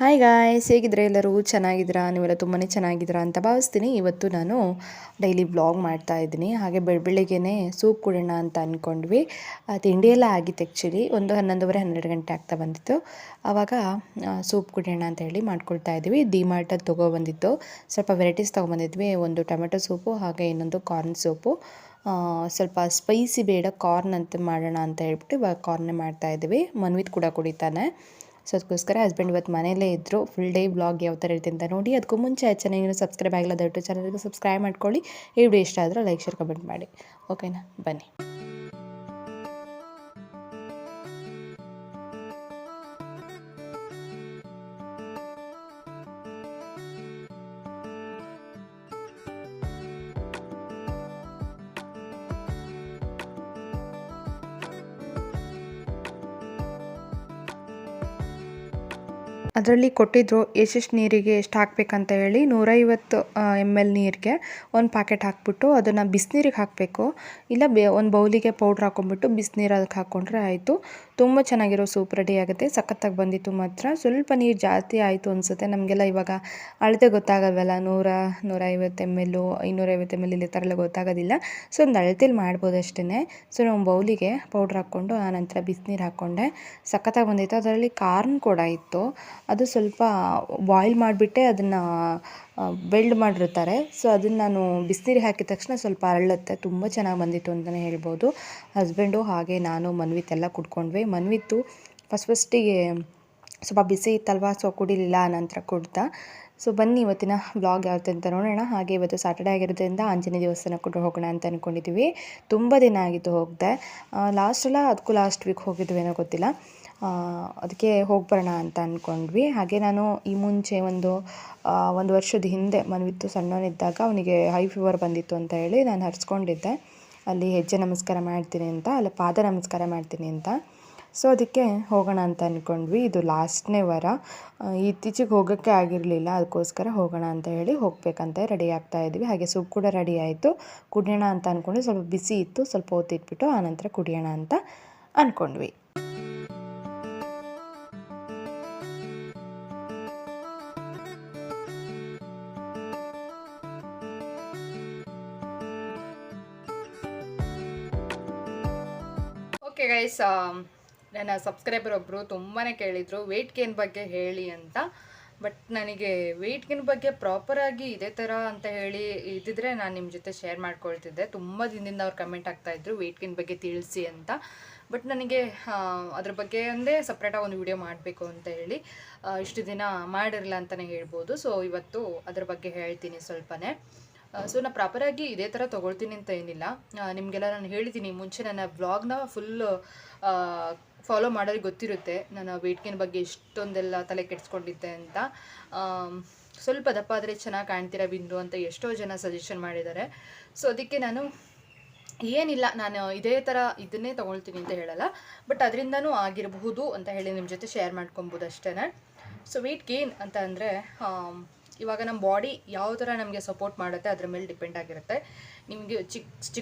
Hi guys, ಹೇಗಿದ್ರೆ ಎಲ್ಲರೂ ಚೆನ್ನಾಗಿದ್ದೀರಾ? ನೀವೆಲ್ಲ ತುಂಬಾ ಚೆನ್ನಾಗಿದ್ದೀರಾ ಅಂತ ಭಾವಿಸ್ತೀನಿ. ಇವತ್ತು ನಾನು ಡೈಲಿ ವ್ಲಾಗ್ ಮಾಡ್ತಾ ಇದ್ದೀನಿ. ಹಾಗೆ ಬೆಳಿಗ್ಗೆನೇ ಸೂಪ್ ಕುಡಿಯೋಣ ಅಂತ ಅಂದ್ಕೊಂಡ್ವಿ. ತಿಂಡಿ ಎಲ್ಲ ಆಗಿತ್ತು. ಆ್ಯಕ್ಚುಲಿ ಒಂದು 11:30 12 ಗಂಟೆ ಆಗ್ತಾ ಬಂದಿತ್ತು. ಆವಾಗ ಸೂಪ್ ಕುಡಿಯೋಣ ಅಂತ ಹೇಳಿ ಮಾಡ್ಕೊಳ್ತಾ ಇದ್ವಿ. ಡಿಮಾರ್ಟಲ್ಲಿ ತೊಗೊಬಂದಿತ್ತು. ಸ್ವಲ್ಪ ವೆರೈಟೀಸ್ ತೊಗೊಬಂದಿದ್ವಿ. ಒಂದು ಟೊಮೆಟೊ ಸೂಪು, ಹಾಗೆ ಇನ್ನೊಂದು ಕಾರ್ನ್ ಸೂಪು. ಸ್ವಲ್ಪ ಸ್ಪೈಸಿ ಬೇಡ, ಕಾರ್ನ್ ಅಂತ ಮಾಡೋಣ ಅಂತ ಹೇಳ್ಬಿಟ್ಟು ಇವಾಗ ಕಾರ್ನೇ ಮಾಡ್ತಾಯಿದ್ವಿ. ಮನ್ವಿತ್ ಕೂಡ ಕುಡಿತಾನೆ. ಸೊ ಅದಕ್ಕೋಸ್ಕರ ಹಸ್ಬೆಂಡ್ ಇವತ್ತು ಮನೆಯಲ್ಲೇ ಇದ್ದರು. ಫುಲ್ ಡೇ ವ್ಲಾಗ್ ಯಾವ ಥರ ಇರುತ್ತೆ ಅಂತ ನೋಡಿ. ಅದಕ್ಕೂ ಮುಂಚೆ ಚೆನ್ನಾಗಿ ಸಬ್ಸ್ಕ್ರೈಬ್ ಆಗಿಲ್ಲ ದಯವಿಟ್ಟು ಚಾನಲ್ಗೆ ಸಬ್ಸ್ಕ್ರೈಬ್ ಮಾಡ್ಕೊಳ್ಳಿ. ಈ ವಿಡಿಯೋ ಇಷ್ಟ ಆದರೆ ಲೈಕ್ ಶೇರ್ ಕಮೆಂಟ್ ಮಾಡಿ. ಓಕೆನಾ, ಬನ್ನಿ. ಅದರಲ್ಲಿ ಕೊಟ್ಟಿದ್ದರು ಎಷ್ಟೆಷ್ಟು ನೀರಿಗೆ ಎಷ್ಟು ಹಾಕಬೇಕಂತ ಹೇಳಿ. 150 ml ನೀರಿಗೆ ಒಂದು ಪ್ಯಾಕೆಟ್ ಹಾಕ್ಬಿಟ್ಟು ಅದನ್ನು ಬಿಸಿನೀರಿಗೆ ಹಾಕಬೇಕು. ಇಲ್ಲ ಒಂದು ಬೌಲಿಗೆ ಪೌಡ್ರ್ ಹಾಕ್ಕೊಂಡ್ಬಿಟ್ಟು ಬಿಸಿನೀರು ಅದಕ್ಕೆ ಹಾಕ್ಕೊಂಡ್ರೆ ಆಯಿತು. ತುಂಬ ಚೆನ್ನಾಗಿರೋ ಸೂಪ್ ರೆಡಿ ಆಗುತ್ತೆ. ಸಖತ್ತಾಗಿ ಬಂದಿತ್ತು ಮಾತ್ರ. ಸ್ವಲ್ಪ ನೀರು ಜಾಸ್ತಿ ಆಯಿತು ಅನಿಸುತ್ತೆ. ನಮಗೆಲ್ಲ ಇವಾಗ ಅಳತೆ ಗೊತ್ತಾಗಲ್ವಲ್ಲ, 100 150 ml 250 ml ಈ ಥರ ಎಲ್ಲ ಗೊತ್ತಾಗೋದಿಲ್ಲ. ಸೊ ಒಂದು ಅಳತೆಲಿ ಮಾಡ್ಬೋದು ಅಷ್ಟೇ. ಸೊ ನಾವು ಬೌಲಿಗೆ ಪೌಡ್ರ್ ಹಾಕ್ಕೊಂಡು ಆನಂತರ ಬಿಸಿನೀರು ಹಾಕ್ಕೊಂಡೆ. ಸಖತ್ತಾಗಿ ಬಂದಿತ್ತು. ಅದರಲ್ಲಿ ಕಾರ್ನ್ ಕೂಡ ಇತ್ತು. ಅದು ಸ್ವಲ್ಪ ಬಾಯ್ಲ್ ಮಾಡಿಬಿಟ್ಟೆ ಅದನ್ನು ಬೆಲ್ಡ್ ಮಾಡಿರ್ತಾರೆ. ಸೊ ಅದನ್ನು ನಾನು ಬಿಸಿನೀರಿಗೆ ಹಾಕಿದ ತಕ್ಷಣ ಸ್ವಲ್ಪ ಅರಳುತ್ತೆ. ತುಂಬ ಚೆನ್ನಾಗಿ ಬಂದಿತ್ತು ಅಂತಲೇ ಹೇಳ್ಬೋದು. ಹಸ್ಬೆಂಡು ಹಾಗೆ ನಾನು ಮನ್ವಿತ್ ಎಲ್ಲ ಕುಡ್ಕೊಂಡ್ವಿ. ಮನ್ವಿತ್ತು ಫಸ್ಟಿಗೆ ಸ್ವಲ್ಪ ಬಿಸಿ ಇತ್ತಲ್ವ, ಸೊ ಕುಡಿಲಿಲ್ಲ, ನಂತರ ಕುಡ್ದ. ಸೊ ಬನ್ನಿ ಇವತ್ತಿನ ವ್ಲಾಗ್ ಯಾವತ್ತೆ ಅಂತ ನೋಡೋಣ. ಹಾಗೆ ಇವತ್ತು ಸಾಟರ್ಡೆ ಆಗಿರೋದ್ರಿಂದ ಆಂಜನೇಯ ದೇವಸ್ಥಾನ ಕೂಡ ಹೋಗೋಣ ಅಂತ ಅಂದ್ಕೊಂಡಿದ್ದೀವಿ. ತುಂಬ ದಿನ ಆಗಿತ್ತು ಹೋಗದೆ. ಅದಕ್ಕೂ ಲಾಸ್ಟ್ ವೀಕ್ ಹೋಗಿದ್ವಿ ಏನೋ ಗೊತ್ತಿಲ್ಲ. ಅದಕ್ಕೆ ಹೋಗ್ಬರೋಣ ಅಂತ ಅಂದ್ಕೊಂಡ್ವಿ. ಹಾಗೆ ನಾನು ಈ ಮುಂಚೆ ಒಂದು ವರ್ಷದ ಹಿಂದೆ ಮನ್ವಿತ್ತು ಸಣ್ಣವನಿದ್ದಾಗ ಅವನಿಗೆ ಹೈ ಫೀವರ್ ಬಂದಿತ್ತು ಅಂತ ಹೇಳಿ ನಾನು ಹರಿಸ್ಕೊಂಡಿದ್ದೆ. ಅಲ್ಲಿ ಹೆಜ್ಜೆ ನಮಸ್ಕಾರ ಮಾಡ್ತೀನಿ ಅಂತ, ಅಲ್ಲ ಪಾದ ನಮಸ್ಕಾರ ಮಾಡ್ತೀನಿ ಅಂತ. ಸೊ ಅದಕ್ಕೆ ಹೋಗೋಣ ಅಂತ ಅಂದ್ಕೊಂಡ್ವಿ. ಇದು ಲಾಸ್ಟ್ನೇ ವಾರ. ಇತ್ತೀಚೆಗೆ ಹೋಗೋಕ್ಕೆ ಆಗಿರಲಿಲ್ಲ. ಅದಕ್ಕೋಸ್ಕರ ಹೋಗೋಣ ಅಂತ ಹೇಳಿ ಹೋಗಬೇಕಂತ ರೆಡಿ ಆಗ್ತಾ ಇದ್ವಿ. ಹಾಗೆ ಸೂಪ್ ಕೂಡ ರೆಡಿ ಆಯಿತು. ಕುಡಿಯೋಣ ಅಂತ ಅಂದ್ಕೊಂಡು ಸ್ವಲ್ಪ ಬಿಸಿ ಇತ್ತು, ಸ್ವಲ್ಪ ಹೊತ್ತಿಟ್ಬಿಟ್ಟು ಆನಂತರ ಕುಡಿಯೋಣ ಅಂತ ಅಂದ್ಕೊಂಡ್ವಿ. ಓಕೆ ಗೈಸ್, ನನ್ನ ಸಬ್ಸ್ಕ್ರೈಬರ್ ಒಬ್ಬರು ತುಂಬಾ ಕೇಳಿದರು ವೆಯ್ಟ್ ಗೇನ್ ಬಗ್ಗೆ ಹೇಳಿ ಅಂತ. ಬಟ್ ನನಗೆ ವೆಯ್ಟ್ ಗೇನ್ ಬಗ್ಗೆ ಪ್ರಾಪರಾಗಿ ಇದೇ ಥರ ಅಂತ ಹೇಳಿ ಇದ್ದಿದ್ರೆ ನಾನು ನಿಮ್ಮ ಜೊತೆ ಶೇರ್ ಮಾಡ್ಕೊಳ್ತಿದ್ದೆ. ತುಂಬ ದಿನದಿಂದ ಅವ್ರು ಕಮೆಂಟ್ ಆಗ್ತಾಯಿದ್ರು ವೆಯ್ಟ್ ಗೇನ್ ಬಗ್ಗೆ ತಿಳಿಸಿ ಅಂತ. ಬಟ್ ನನಗೆ ಅದ್ರ ಬಗ್ಗೆ ಒಂದೇ ಸಪ್ರೇಟಾಗಿ ಒಂದು ವಿಡಿಯೋ ಮಾಡಬೇಕು ಅಂತ ಹೇಳಿ ಇಷ್ಟು ದಿನ ಮಾಡಿರಲಿಲ್ಲ ಅಂತಲೇ ಹೇಳ್ಬೋದು. ಸೊ ಇವತ್ತು ಅದ್ರ ಬಗ್ಗೆ ಹೇಳ್ತೀನಿ ಸ್ವಲ್ಪನೇ. ಸೊ ನಾನು ಪ್ರಾಪರಾಗಿ ಇದೇ ಥರ ತೊಗೊಳ್ತೀನಿ ಅಂತ ಏನಿಲ್ಲ. ನಿಮಗೆಲ್ಲ ನಾನು ಹೇಳಿದ್ದೀನಿ ಮುಂಚೆ, ನನ್ನ ವ್ಲಾಗ್ನ ಫುಲ್ ಫಾಲೋ ಮಾಡೋರಿಗೆ ಗೊತ್ತಿರುತ್ತೆ ನಾನು ವೆಯ್ಟ್ ಗೇನ್ ಬಗ್ಗೆ ಎಷ್ಟೊಂದೆಲ್ಲ ತಲೆ ಕೆಡಿಸ್ಕೊಂಡಿದ್ದೆ ಅಂತ. ಸ್ವಲ್ಪ ದಪ್ಪ ಆದರೆ ಚೆನ್ನಾಗಿ ಕಾಣ್ತೀರಾ ಬಿಂದು ಅಂತ ಎಷ್ಟೋ ಜನ ಸಜೆಷನ್ ಮಾಡಿದ್ದಾರೆ. ಸೊ ಅದಕ್ಕೆ ನಾನು ಏನಿಲ್ಲ, ನಾನು ಇದೇ ಥರ ಇದನ್ನೇ ತೊಗೊಳ್ತೀನಿ ಅಂತ ಹೇಳಲ್ಲ, ಬಟ್ ಅದರಿಂದನೂ ಆಗಿರಬಹುದು ಅಂತ ಹೇಳಿ ನಿಮ್ಮ ಜೊತೆ ಶೇರ್ ಮಾಡ್ಕೊಬೋದು ಅಷ್ಟೇ. ಸೊ ವೆಯ್ಟ್ ಗೇನ್ ಅಂತ ಅಂದರೆ ಇವಾಗ ನಮ್ಮ ಬಾಡಿ ಯಾವ ಥರ ನಮಗೆ ಸಪೋರ್ಟ್ ಮಾಡುತ್ತೆ ಅದ್ರ ಮೇಲೆ ಡಿಪೆಂಡ್ ಆಗಿರುತ್ತೆ. ನಿಮಗೆ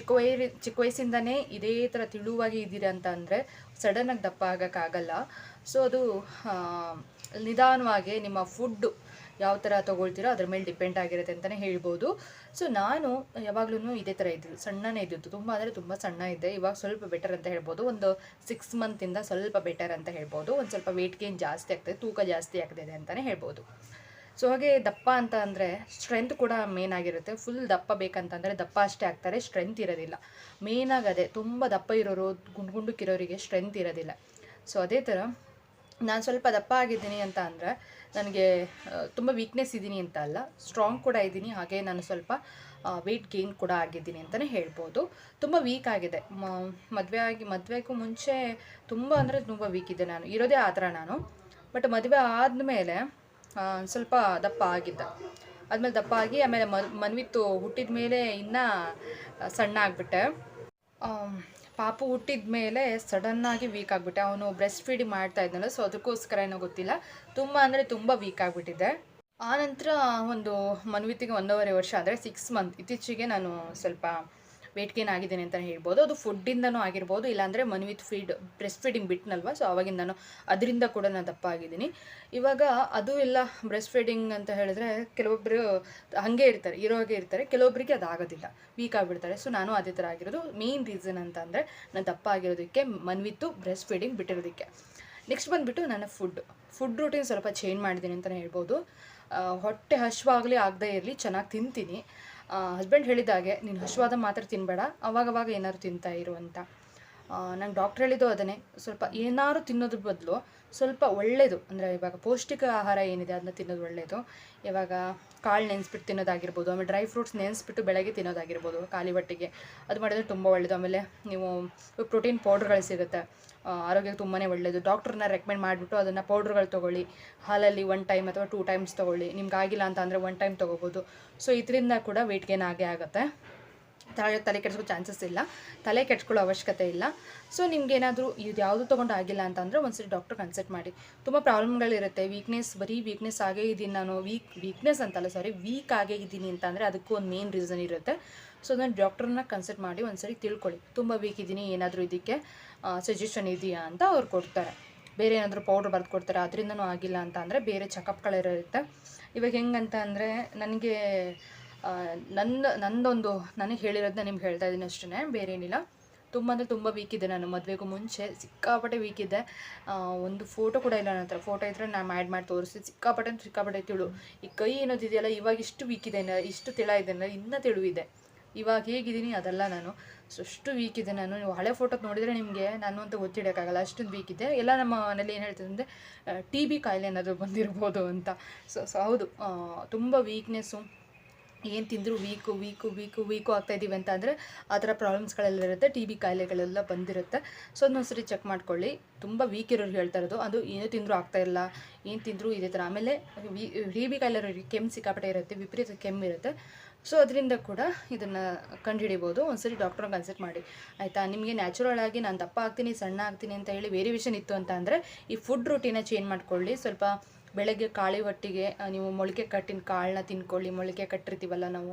ಚಿಕ್ಕ ವಯಸ್ಸಿಂದನೇ ಇದೇ ಥರ ತಿಳುವಾಗಿ ಇದ್ದೀರಾ ಅಂತ ಅಂದರೆ ಸಡನ್ನಾಗಿ ದಪ್ಪ ಆಗೋಕ್ಕಾಗಲ್ಲ. ಸೊ ಅದು ನಿಧಾನವಾಗಿ ನಿಮ್ಮ ಫುಡ್ಡು ಯಾವ ಥರ ತೊಗೊಳ್ತೀರೋ ಅದ್ರ ಮೇಲೆ ಡಿಪೆಂಡ್ ಆಗಿರುತ್ತೆ ಅಂತಲೇ ಹೇಳ್ಬೋದು. ಸೊ ನಾನು ಯಾವಾಗಲೂ ಇದೇ ಥರ ಇದ್ದಿದ್ದು, ಸಣ್ಣನೇ ಇದ್ದಿದ್ದು, ತುಂಬ ಅಂದರೆ ತುಂಬ ಸಣ್ಣ ಇದ್ದೆ. ಇವಾಗ ಸ್ವಲ್ಪ ಬೆಟರ್ ಅಂತ ಹೇಳ್ಬೋದು. ಒಂದು 6 ಮಂತಿಂದ ಸ್ವಲ್ಪ ಬೆಟರ್ ಅಂತ ಹೇಳ್ಬೋದು. ಒಂದು ಸ್ವಲ್ಪ ವೆಯ್ಟ್ ಗೇನ್ ಜಾಸ್ತಿ ಆಗ್ತದೆ, ತೂಕ ಜಾಸ್ತಿ ಆಗ್ತಿದೆ ಅಂತಲೇ ಹೇಳ್ಬೋದು. ಸೊ ಹಾಗೆ ದಪ್ಪ ಅಂತ ಅಂದರೆ ಸ್ಟ್ರೆಂತ್ ಕೂಡ ಮೇನ್ ಆಗಿರುತ್ತೆ. ಫುಲ್ ದಪ್ಪ ಬೇಕಂತಂದರೆ ದಪ್ಪ ಅಷ್ಟೇ ಆಗ್ತಾರೆ, ಸ್ಟ್ರೆಂತ್ ಇರೋದಿಲ್ಲ. ಮೇನಾಗಿ ಅದೇ, ತುಂಬ ದಪ್ಪ ಇರೋರು ಗುಂಡುಕ್ಕಿರೋರಿಗೆ ಸ್ಟ್ರೆಂತ್ ಇರೋದಿಲ್ಲ. ಸೊ ಅದೇ ಥರ ನಾನು ಸ್ವಲ್ಪ ದಪ್ಪ ಆಗಿದ್ದೀನಿ ಅಂತ ಅಂದರೆ ನನಗೆ ತುಂಬ ವೀಕ್ನೆಸ್ ಇದ್ದೀನಿ ಅಂತ ಅಲ್ಲ, ಸ್ಟ್ರಾಂಗ್ ಕೂಡ ಇದ್ದೀನಿ. ಹಾಗೆ ನಾನು ವೆಯ್ಟ್ ಗೇನ್ ಕೂಡ ಆಗಿದ್ದೀನಿ ಅಂತಲೇ ಹೇಳ್ಬೋದು. ತುಂಬ ವೀಕ್ ಆಗಿದೆ. ಮದುವೆಗೂ ಮುಂಚೆ ತುಂಬ ಅಂದರೆ ತುಂಬ ವೀಕ್ ಇದ್ದೆ ನಾನು, ಇರೋದೇ ಆ ಥರ ನಾನು. ಬಟ್ ಮದುವೆ ಆದಮೇಲೆ ಸ್ವಲ್ಪ ದಪ್ಪ ಆಗಿದ್ದ. ಆದಮೇಲೆ ದಪ್ಪ ಆಗಿ ಆಮೇಲೆ ಮನ್ವಿತ್ತು ಹುಟ್ಟಿದ ಮೇಲೆ ಇನ್ನೂ ಸಣ್ಣ ಆಗಿಬಿಟ್ಟೆ. ಪಾಪು ಹುಟ್ಟಿದ ಮೇಲೆ ಸಡನ್ನಾಗಿ ವೀಕ್ ಆಗಿಬಿಟ್ಟೆ. ಅವನು ಬ್ರೆಸ್ಟ್ ಫೀಡಿಂಗ್ ಮಾಡ್ತಾ ಇದ್ನಲ್ಲ, ಸೊ ಅದಕ್ಕೋಸ್ಕರ ಏನೋ ಗೊತ್ತಿಲ್ಲ, ತುಂಬ ಅಂದರೆ ತುಂಬ ವೀಕ್ ಆಗಿಬಿಟ್ಟಿದ್ದೆ. ಆನಂತರ ಒಂದು ಮನ್ವಿತ್ತಿಗೆ 1.5 ವರ್ಷ ಅಂದರೆ 6 ಮಂತ್ ಇತ್ತೀಚೆಗೆ ನಾನು ಸ್ವಲ್ಪ ವೆಯ್ಟ್ ಗೇನ್ ಆಗಿದ್ದೀನಿ ಅಂತಲೇ ಹೇಳ್ಬೋದು. ಅದು ಫುಡ್ಡಿಂದನೂ ಆಗಿರ್ಬೋದು, ಇಲ್ಲಾಂದರೆ ಮನ್ವಿತ್ ಬ್ರೆಸ್ಟ್ ಫೀಡಿಂಗ್ ಬಿಟ್ಟನಲ್ವ, ಸೊ ಅವಾಗಿಂದನೂ ಅದರಿಂದ ಕೂಡ ನಾನು ದಪ್ಪ ಆಗಿದ್ದೀನಿ. ಇವಾಗ ಅದು ಎಲ್ಲ ಬ್ರೆಸ್ಟ್ ಫೀಡಿಂಗ್ ಅಂತ ಹೇಳಿದ್ರೆ ಕೆಲವೊಬ್ಬರು ಹಾಗೆ ಇರ್ತಾರೆ, ಇರೋವಾಗೆ ಇರ್ತಾರೆ, ಕೆಲವೊಬ್ಬರಿಗೆ ಅದಾಗೋದಿಲ್ಲ, ವೀಕ್ ಆಗಿಬಿಡ್ತಾರೆ. ಸೊ ನಾನು ಅದೇ ಥರ ಆಗಿರೋದು. ಮೇನ್ ರೀಸನ್ ಅಂತ ಅಂದರೆ ನಾನು ದಪ್ಪ ಆಗಿರೋದಕ್ಕೆ ಮನ್ವಿತ್ತು ಬ್ರೆಸ್ಟ್ ಫೀಡಿಂಗ್ ಬಿಟ್ಟಿರೋದಕ್ಕೆ. ನೆಕ್ಸ್ಟ್ ಬಂದುಬಿಟ್ಟು ನನ್ನ ಫುಡ್ ರೂಟೀನ್ ಸ್ವಲ್ಪ ಚೇಂಜ್ ಮಾಡಿದ್ದೀನಿ ಅಂತಲೇ ಹೇಳ್ಬೋದು. ಹೊಟ್ಟೆ ಹಶ್ವಾಗಲಿ ಆಗದೇ ಇರಲಿ, ಚೆನ್ನಾಗಿ ತಿಂತೀನಿ. ಹಸ್ಬೆಂಡ್ ಹೇಳಿದಾಗೆ ನೀನು ಹಶ್ವಾದ ಮಾತ್ರ ತಿನ್ನಬೇಡ, ಅವಾಗವಾಗ ಏನಾದ್ರು ತಿಂತಾ ಇರು ಅಂತ. ನಂಗೆ ಡಾಕ್ಟ್ರ್ ಹೇಳಿದ್ದು ಅದನ್ನೇ, ಸ್ವಲ್ಪ ಏನಾದ್ರು ತಿನ್ನೋದ್ರ ಬದಲು ಸ್ವಲ್ಪ ಒಳ್ಳೆಯದು, ಅಂದರೆ ಇವಾಗ ಪೌಷ್ಟಿಕ ಆಹಾರ ಏನಿದೆ ಅದನ್ನ ತಿನ್ನೋದು ಒಳ್ಳೆಯದು. ಇವಾಗ ಕಾಳು ನೆನೆಸ್ಬಿಟ್ಟು ತಿನ್ನೋದಾಗಿರ್ಬೋದು, ಆಮೇಲೆ ಡ್ರೈ ಫ್ರೂಟ್ಸ್ ನೆನೆಸ್ಬಿಟ್ಟು ಬೆಳಗ್ಗೆ ತಿನ್ನೋದಾಗಿರ್ಬೋದು ಖಾಲಿ ಹೊಟ್ಟೆಗೆ, ಅದು ಮಾಡಿದ್ರೆ ತುಂಬ ಒಳ್ಳೆಯದು. ಆಮೇಲೆ ನೀವು ಪ್ರೋಟೀನ್ ಪೌಡ್ರ್ಗಳು ಸಿಗುತ್ತೆ, ಆರೋಗ್ಯಕ್ಕೆ ತುಂಬಾ ಒಳ್ಳೆಯದು. ಡಾಕ್ಟ್ರನ್ನ ರೆಕಮೆಂಡ್ ಮಾಡಿಬಿಟ್ಟು ಅದನ್ನು ಪೌಡ್ರ್ಗಳು ತೊಗೊಳ್ಳಿ, ಹಾಲಲ್ಲಿ 1 ಟೈಮ್ ಅಥವಾ 2 ಟೈಮ್ಸ್ ತೊಗೊಳ್ಳಿ. ನಿಮ್ಗೆ ಆಗಿಲ್ಲ ಅಂತ ಅಂದರೆ 1 ಟೈಮ್ ತೊಗೋಬೋದು. ಸೊ ಇದರಿಂದ ಕೂಡ ವೆಯ್ಟ್ ಗೇನ್ ಆಗೇ ಆಗುತ್ತೆ. ತಲೆ ಕೆಡಿಸ್ಕೋ ಚಾನ್ಸಸ್ ಇಲ್ಲ, ತಲೆ ಕೆಡ್ಸ್ಕೊಳ್ಳೋ ಅವಶ್ಯಕತೆ ಇಲ್ಲ. ಸೊ ನಿಮ್ಗೇನಾದರೂ ಇದು ಯಾವುದು ತೊಗೊಂಡು ಆಗಿಲ್ಲ ಅಂತಂದರೆ ಒಂದ್ಸರಿ ಡಾಕ್ಟ್ರ್ ಕನ್ಸಲ್ಟ್ ಮಾಡಿ. ತುಂಬ ಪ್ರಾಬ್ಲಮ್ಗಳಿರುತ್ತೆ, ಬರೀ ವೀಕ್ನೆಸ್ ಆಗೇ ಇದ್ದೀನಿ ನಾನು, ವೀಕ್ನೆಸ್ ಅಂತಲ್ಲ ಸಾರಿ ವೀಕ್ ಆಗೇ ಇದ್ದೀನಿ ಅಂತಂದರೆ ಅದಕ್ಕೂ ಒಂದು ಮೇನ್ ರೀಸನ್ ಇರುತ್ತೆ. ಸೊ ನಾನು ಡಾಕ್ಟ್ರನ್ನ ಕನ್ಸಲ್ಟ್ ಮಾಡಿ ಒಂದ್ಸರಿ ತಿಳ್ಕೊಳ್ಳಿ, ತುಂಬ ವೀಕ್ ಇದ್ದೀನಿ, ಏನಾದರೂ ಇದಕ್ಕೆ ಸಜೆಷನ್ ಇದೆಯಾ ಅಂತ ಅವ್ರು ಕೊಡ್ತಾರೆ. ಬೇರೆ ಏನಾದರೂ ಪೌಡ್ರ್ ಬರೆದು ಕೊಡ್ತಾರೆ, ಅದರಿಂದನೂ ಆಗಿಲ್ಲ ಅಂತ ಅಂದರೆ ಬೇರೆ ಚೆಕಪ್ಗಳಿರುತ್ತೆ. ಇವಾಗ ಹೆಂಗಂತ ಅಂದರೆ ನನಗೆ ನಂದೊಂದು ನನಗೆ ಹೇಳಿರೋದನ್ನ ನಿಮ್ಗೆ ಹೇಳ್ತಾ ಇದ್ದೀನಿ ಅಷ್ಟೇ, ಬೇರೆ ಏನಿಲ್ಲ. ತುಂಬ ಅಂದರೆ ತುಂಬ ವೀಕ್ ಇದೆ ನಾನು. ಮದುವೆಗೂ ಮುಂಚೆ ಸಿಕ್ಕಾಪಟ್ಟೆ ವೀಕ್ ಇದೆ. ಒಂದು ಫೋಟೋ ಕೂಡ ಇಲ್ಲ ನನ್ನ ಹತ್ರ. ಫೋಟೋ ಇದ್ದರೆ ನಾನು ಆ್ಯಡ್ ಮಾಡಿ ತೋರಿಸಿ. ಸಿಕ್ಕಾಪಟ್ಟೆ ತಿಳು. ಈ ಕೈ ಅನ್ನೋದಿದೆಯಲ್ಲ, ಇವಾಗ ಇಷ್ಟು ವೀಕ್ ಇದೆ, ಇಷ್ಟು ತಿಳ ಇದೆ ಅಂದರೆ ಇನ್ನೂ ತಿಳಿವಿದೆ. ಇವಾಗ ಹೇಗಿದ್ದೀನಿ ಅದೆಲ್ಲ ನಾನು. ಸೊ ಅಷ್ಟು ವೀಕ್ ಇದೆ ನಾನು. ನೀವು ಹಳೆ ಫೋಟೋ ನೋಡಿದರೆ ನಿಮಗೆ ನಾನು ಅಂತ ಗೊತ್ತಿಡೋಕ್ಕಾಗಲ್ಲ, ಅಷ್ಟೊಂದು ವೀಕ್ ಇದೆ. ಎಲ್ಲ ನಮ್ಮ ಮನೇಲಿ ಏನು ಹೇಳ್ತಿದೆ ಅಂದರೆ TB ಕಾಯಿಲೆ ಏನಾದರೂ ಬಂದಿರ್ಬೋದು ಅಂತ. ಸೊ ಹೌದು, ತುಂಬ ವೀಕ್ನೆಸ್ಸು, ಏನು ತಿಂದರೂ ವೀಕು ಆಗ್ತಾಯಿದ್ದೀವಿ ಅಂತ ಅಂದರೆ ಆ ಥರ ಪ್ರಾಬ್ಲಮ್ಸ್ಗಳೆಲ್ಲ ಇರುತ್ತೆ, TB ಕಾಯಿಲೆಗಳೆಲ್ಲ ಬಂದಿರುತ್ತೆ. ಸೊ ಅದನ್ನೊಂದ್ಸರಿ ಚೆಕ್ ಮಾಡ್ಕೊಳ್ಳಿ. ತುಂಬ ವೀಕ್ ಇರೋರು ಹೇಳ್ತಾ ಇರೋದು, ಅದು ಏನು ತಿಂದರೂ ಆಗ್ತಾಯಿಲ್ಲ, ಏನು ತಿಂದರೂ ಇದೇ ಥರ. ಆಮೇಲೆ TB ಕಾಯಿಲೆ ಇರೋರಿಗೆ ಕೆಮ್ಮು ಸಿಕ್ಕಾಪಟ್ಟೆ ಇರುತ್ತೆ, ವಿಪರೀತ ಕೆಮ್ಮು ಇರುತ್ತೆ. ಸೊ ಅದರಿಂದ ಕೂಡ ಇದನ್ನು ಕಂಡುಹಿಡಿಬೋದು. ಒಂದ್ಸರಿ ಡಾಕ್ಟ್ರನ್ನ ಕನ್ಸಲ್ಟ್ ಮಾಡಿ, ಆಯಿತಾ. ನಿಮಗೆ ನ್ಯಾಚುರಲ್ ಆಗಿ ನಾನು ದಪ್ಪ ಆಗ್ತೀನಿ, ಸಣ್ಣ ಆಗ್ತೀನಿ ಅಂತ ಹೇಳಿ ವೇರಿಯೇಷನ್ ಇತ್ತು ಅಂತ ಅಂದರೆ ಈ ಫುಡ್ ರೂಟೀನ ಚೇಂಜ್ ಮಾಡ್ಕೊಳ್ಳಿ. ಸ್ವಲ್ಪ ಬೆಳಗ್ಗೆ ಖಾಲಿ ಹೊಟ್ಟಿಗೆ ನೀವು ಮೊಳಕೆ ಕಟ್ಟಿನ ಕಾಳನ್ನ ತಿನ್ಕೊಳ್ಳಿ. ಮೊಳಕೆ ಕಟ್ಟಿರ್ತೀವಲ್ಲ ನಾವು,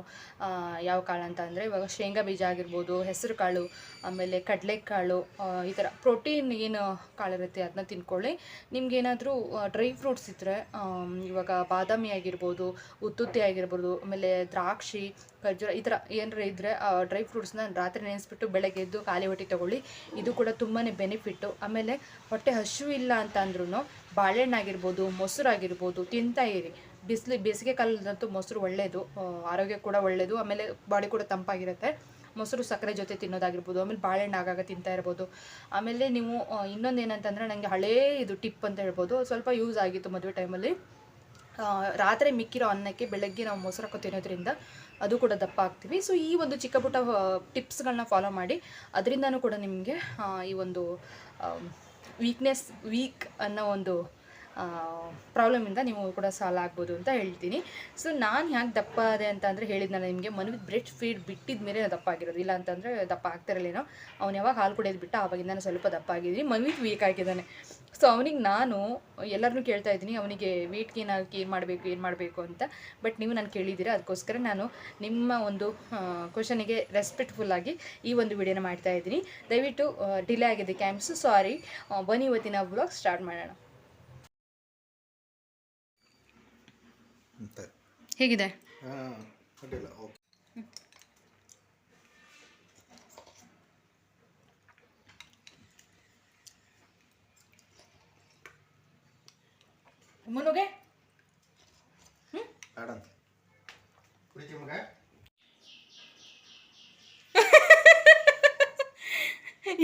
ಯಾವ ಕಾಳು ಅಂತ ಅಂದರೆ ಇವಾಗ ಶೇಂಗಾ ಬೀಜ ಆಗಿರ್ಬೋದು, ಹೆಸರು ಕಾಳು, ಆಮೇಲೆ ಕಡಲೆಕಾಳು, ಈ ಥರ ಪ್ರೋಟೀನ್ ಏನು ಕಾಳಿರುತ್ತೆ ಅದನ್ನ ತಿನ್ಕೊಳ್ಳಿ. ನಿಮ್ಗೇನಾದರೂ ಡ್ರೈ ಫ್ರೂಟ್ಸ್ ಇದ್ದರೆ, ಇವಾಗ ಬಾದಾಮಿ ಆಗಿರ್ಬೋದು, ಉತ್ತುತ್ತಿ ಆಗಿರ್ಬೋದು, ಆಮೇಲೆ ದ್ರಾಕ್ಷಿ, ಖರ್ಜೂರ, ಈ ಥರ ಏನಾರ ಇದ್ದರೆ ಡ್ರೈ ಫ್ರೂಟ್ಸ್ನ ರಾತ್ರಿ ನೆನೆಸ್ಬಿಟ್ಟು ಬೆಳಗ್ಗೆ ಎದ್ದು ಖಾಲಿ ಹೊಟ್ಟೆ ತೊಗೊಳ್ಳಿ. ಇದು ಕೂಡ ತುಂಬಾ ಬೆನಿಫಿಟ್ಟು. ಆಮೇಲೆ ಹೊಟ್ಟೆ ಹಸಿವು ಇಲ್ಲ ಅಂತ ಅಂದ್ರೂ ಬಾಳೆಹಣ್ಣಾಗಿರ್ಬೋದು, ಮೊಸರಾಗಿರ್ಬೋದು ತಿಂತಾ ಇರಿ. ಬೇಸಿಗೆ ಕಾಲದಂತೂ ಮೊಸರು ಒಳ್ಳೆಯದು, ಆರೋಗ್ಯ ಕೂಡ ಒಳ್ಳೆಯದು, ಆಮೇಲೆ ಬಾಡಿ ಕೂಡ ತಂಪಾಗಿರುತ್ತೆ. ಮೊಸರು ಸಕ್ಕರೆ ಜೊತೆ ತಿನ್ನೋದಾಗಿರ್ಬೋದು, ಆಮೇಲೆ ಬಾಳೆಹಣ್ಣು ಆಗಾಗ ತಿಂತಾ ಇರ್ಬೋದು. ಆಮೇಲೆ ನೀವು ಇನ್ನೊಂದು ಏನಂತಂದರೆ, ನನಗೆ ಹಳೇ ಇದು ಟಿಪ್ ಅಂತ ಹೇಳ್ಬೋದು, ಸ್ವಲ್ಪ ಯೂಸ್ ಆಗಿತ್ತು ಮದುವೆ ಟೈಮಲ್ಲಿ. ರಾತ್ರಿ ಮಿಕ್ಕಿರೋ ಅನ್ನಕ್ಕೆ ಬೆಳಗ್ಗೆ ನಾವು ಮೊಸರು ಹಾಕೋ ತಿನ್ನೋದ್ರಿಂದ ಅದು ಕೂಡ ದಪ್ಪ ಆಗ್ತೀವಿ. ಸೊ ಈ ಒಂದು ಚಿಕ್ಕ ಪುಟ್ಟ ಟಿಪ್ಸ್ಗಳನ್ನ ಫಾಲೋ ಮಾಡಿ, ಅದರಿಂದನೂ ಕೂಡ ನಿಮಗೆ ಈ ಒಂದು ವೀಕ್ ಅನ್ನೋ ಒಂದು ಪ್ರಾಬ್ಲಮಿಂದ ನೀವು ಕೂಡ ಸಾಲ್ವ್ ಆಗ್ಬೋದು ಅಂತ ಹೇಳ್ತೀನಿ. ಸೊ ನಾನು ಯಾಕೆ ದಪ್ಪ ಆದೆ ಅಂತ ಅಂದರೆ ಹೇಳಿದ್ನಲ್ಲ ನಿಮಗೆ, ಮನ್ವಿತ್ ಬ್ರೆಸ್ಟ್ ಫೀಡ್ ಬಿಟ್ಟಿದ ಮೇಲೆ ದಪ್ಪ ಆಗಿರೋದು, ಇಲ್ಲ ಅಂತಂದರೆ ದಪ್ಪ ಆಗ್ತಿರಲ್ಲೇನೋ. ಅವ್ನು ಯಾವಾಗ ಹಾಲು ಕುಡಿಯೋದು ಬಿಟ್ಟ ಆವಾಗಿಂದ ನಾನು ಸ್ವಲ್ಪ ದಪ್ಪ ಆಗಿದ್ದೀನಿ. ಮನ್ವಿತ್ ವೀಕ್ ಆಗಿದ್ದಾನೆ. ಸೊ ಅವನಿಗೆ ನಾನು ಎಲ್ಲರನ್ನೂ ಕೇಳ್ತಾ ಇದ್ದೀನಿ, ಅವನಿಗೆ ವೆಯ್ಟ್ ಗೇನ್ ಆಗಿ ಏನು ಮಾಡಬೇಕು ಅಂತ. ಬಟ್ ನೀವು ನಾನು ಕೇಳಿದ್ದೀರಾ, ಅದಕ್ಕೋಸ್ಕರ ನಾನು ನಿಮ್ಮ ಒಂದು ಕ್ವಶನಿಗೆ ರೆಸ್ಪೆಕ್ಟ್ಫುಲ್ಲಾಗಿ ಈ ಒಂದು ವಿಡಿಯೋನ ಮಾಡ್ತಾ ಇದ್ದೀನಿ. ದಯವಿಟ್ಟು ಡಿಲೇ ಆಗಿದ್ದಕ್ಕೆ ಐ ಆಮ್ ಸೊ ಸಾರಿ. ಬನ್ನಿ ಇವತ್ತಿನ ವ್ಲಾಗ್ ಸ್ಟಾರ್ಟ್ ಮಾಡೋಣ. ಹೇಗಿದೆ? ಮುನುಗೆ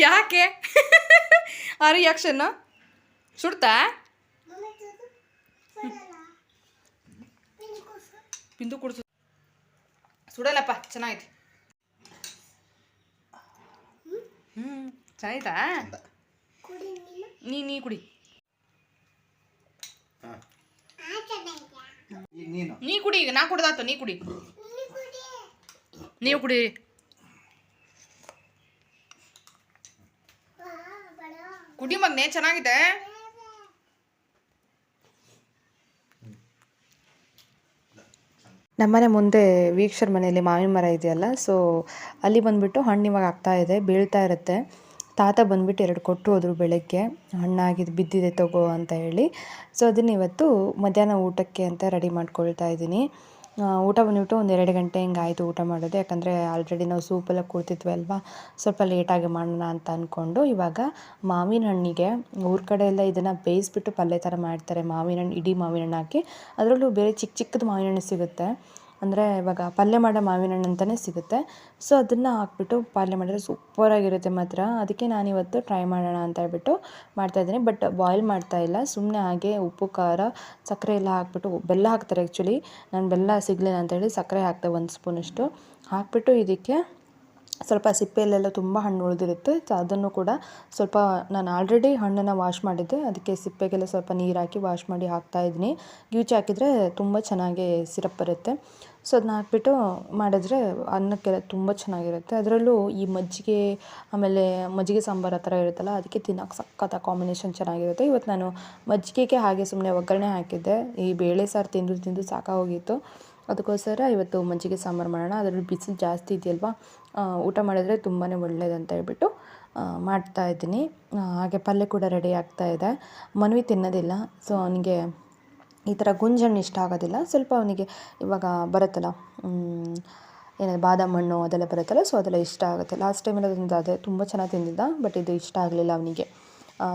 ಯಾಕೆ ಆ ರಿಯಾಕ್ಷನ್? ಸುಡ್ತಾ? ಬಿಂದು ಕುಡಿಸು. ಸುಡಲ್ಲಪ್ಪ, ಚೆನ್ನಾಗೈತಿ. ಚೆನ್ನಾಯ್ತಾ? ನೀ ಕುಡಿ. ನೀ ಕುಡಿ, ಈಗ ನಾ ಕುಡ್ದಾತು, ನೀ ಕುಡಿ. ನೀವು ಕುಡಿ. ಕುಡಿ ಮಗ್ನೆ, ಚೆನ್ನಾಗಿದೆ. ನಮ್ಮನೆ ಮುಂದೆ ವೀಕ್ಷರ ಮನೆಯಲ್ಲಿ ಮಾವಿನ ಮರ ಇದೆಯಲ್ಲ, ಸೊ ಅಲ್ಲಿ ಬಂದುಬಿಟ್ಟು ಹಣ್ಣು ಇವಾಗ ಆಗ್ತಾ ಇದೆ, ಬೀಳ್ತಾ ಇರುತ್ತೆ. ತಾತ ಬಂದುಬಿಟ್ಟು 2 ಕೊಟ್ಟು ಹೋದರು ಬೆಳಗ್ಗೆ, ಹಣ್ಣಾಗಿದ್ದು ಬಿದ್ದಿದೆ ತಗೋ ಅಂತ ಹೇಳಿ. ಸೊ ಅದನ್ನು ಇವತ್ತು ಮಧ್ಯಾಹ್ನ ಊಟಕ್ಕೆ ಅಂತ ರೆಡಿ ಮಾಡ್ಕೊಳ್ತಾ ಇದ್ದೀನಿ. ಊಟ ಬಂದುಬಿಟ್ಟು ಒಂದು 2 ಗಂಟೆ ಹಿಂಗಾಯಿತು ಊಟ ಮಾಡೋದು, ಯಾಕಂದರೆ ಆಲ್ರೆಡಿ ನಾವು ಸೂಪೆಲ್ಲ ಕುಡ್ತಿದ್ವಿ ಅಲ್ವಾ, ಸ್ವಲ್ಪ ಲೇಟಾಗಿ ಮಾಡೋಣ ಅಂತ ಅಂದ್ಕೊಂಡು. ಇವಾಗ ಮಾವಿನ ಹಣ್ಣಿಗೆ ಊರ ಕಡೆ ಎಲ್ಲ ಇದನ್ನು ಬೇಯಿಸ್ಬಿಟ್ಟು ಪಲ್ಯ ಥರ ಮಾಡ್ತಾರೆ, ಮಾವಿನ ಹಣ್ಣು, ಇಡೀ ಮಾವಿನ ಹಣ್ಣು ಹಾಕಿ. ಅದರಲ್ಲೂ ಬೇರೆ ಚಿಕ್ಕ ಚಿಕ್ಕದು ಮಾವಿನ ಹಣ್ಣು ಸಿಗುತ್ತೆ, ಅಂದರೆ ಇವಾಗ ಪಲ್ಯ ಮಾಡೋ ಮಾವಿನ ಹಣ್ಣು ಅಂತಲೇ ಸಿಗುತ್ತೆ. ಸೊ ಅದನ್ನು ಹಾಕ್ಬಿಟ್ಟು ಪಲ್ಯ ಮಾಡಿದ್ರೆ ಸೂಪರಾಗಿರುತ್ತೆ ಮಾತ್ರ. ಅದಕ್ಕೆ ನಾನಿವತ್ತು ಟ್ರೈ ಮಾಡೋಣ ಅಂತ ಹೇಳ್ಬಿಟ್ಟು ಮಾಡ್ತಾಯಿದ್ದೀನಿ. ಬಟ್ ಬಾಯ್ಲ್ ಮಾಡ್ತಾಯಿಲ್ಲ, ಸುಮ್ಮನೆ ಹಾಗೆ ಉಪ್ಪು, ಖಾರ, ಸಕ್ಕರೆ ಎಲ್ಲ ಹಾಕ್ಬಿಟ್ಟು, ಬೆಲ್ಲ ಹಾಕ್ತಾರೆ ಆ್ಯಕ್ಚುಲಿ. ನಾನು ಬೆಲ್ಲ ಸಿಗಲಿಲ್ಲ ಅಂತೇಳಿ ಸಕ್ಕರೆ ಹಾಕ್ತೆ 1 ಸ್ಪೂನಷ್ಟು ಹಾಕ್ಬಿಟ್ಟು. ಇದಕ್ಕೆ ಸ್ವಲ್ಪ ಸಿಪ್ಪೆಯಲ್ಲೆಲ್ಲ ತುಂಬ ಹಣ್ಣು ಉಳಿದಿರುತ್ತೆ, ಸೊ ಅದನ್ನು ಕೂಡ ಸ್ವಲ್ಪ ನಾನು ಆಲ್ರೆಡಿ ಹಣ್ಣನ್ನು ವಾಶ್ ಮಾಡಿದ್ದೆ, ಅದಕ್ಕೆ ಸಿಪ್ಪೆಗೆಲ್ಲ ಸ್ವಲ್ಪ ನೀರು ಹಾಕಿ ವಾಶ್ ಮಾಡಿ ಹಾಕ್ತಾಯಿದ್ದೀನಿ. ಗ್ಯೂಚಿ ಹಾಕಿದರೆ ತುಂಬ ಚೆನ್ನಾಗಿ ಸಿರಪ್ ಬರುತ್ತೆ. ಸೊ ಅದನ್ನ ಹಾಕ್ಬಿಟ್ಟು ಮಾಡಿದ್ರೆ ಅನ್ನಕ್ಕೆಲ್ಲ ತುಂಬ ಚೆನ್ನಾಗಿರುತ್ತೆ. ಅದರಲ್ಲೂ ಈ ಮಜ್ಜಿಗೆ, ಆಮೇಲೆ ಮಜ್ಜಿಗೆ ಸಾಂಬಾರು ಆ ಥರ ಇರುತ್ತಲ್ಲ, ಅದಕ್ಕೆ ತಿನ್ನೋಕೆ ಸಖತ್ತಾಗಿ ಕಾಂಬಿನೇಷನ್ ಚೆನ್ನಾಗಿರುತ್ತೆ. ಇವತ್ತು ನಾನು ಮಜ್ಜಿಗೆಗೆ ಹಾಗೆ ಸುಮ್ಮನೆ ಒಗ್ಗರಣೆ ಹಾಕಿದ್ದೆ, ಈ ಬೇಳೆ ಸಾರು ತಿಂದು ಸಾಕಾಗೋಗಿತ್ತು. ಅದಕ್ಕೋಸ್ಕರ ಇವತ್ತು ಮಜ್ಜಿಗೆ ಸಾಂಬಾರು ಮಾಡೋಣ, ಅದರಲ್ಲಿ ಬಿಸಿಲು ಜಾಸ್ತಿ ಇದೆಯಲ್ವ, ಊಟ ಮಾಡಿದ್ರೆ ತುಂಬಾ ಒಳ್ಳೆಯದಂತ ಹೇಳ್ಬಿಟ್ಟು ಮಾಡ್ತಾಯಿದ್ದೀನಿ. ಹಾಗೆ ಪಲ್ಯ ಕೂಡ ರೆಡಿ ಆಗ್ತಾಯಿದೆ. ಮನ್ವಿ ತಿನ್ನೋದಿಲ್ಲ, ಸೊ ಅವನಿಗೆ ಈ ಥರ ಗುಂಜಣ್ಣು ಇಷ್ಟ ಆಗೋದಿಲ್ಲ. ಸ್ವಲ್ಪ ಅವನಿಗೆ ಇವಾಗ ಬರುತ್ತಲ್ಲ, ಏನಾದ್ರು ಬಾದಾಮ್ ಹಣ್ಣು ಅದೆಲ್ಲ ಬರುತ್ತಲ್ಲ, ಸೊ ಅದೆಲ್ಲ ಇಷ್ಟ ಆಗುತ್ತೆ. ಲಾಸ್ಟ್ ಟೈಮೆಲ್ಲ ಅದೇ ತುಂಬ ಚೆನ್ನಾಗಿ ತಿಂದಿದ್ದ, ಬಟ್ ಇದು ಇಷ್ಟ ಆಗಲಿಲ್ಲ ಅವನಿಗೆ.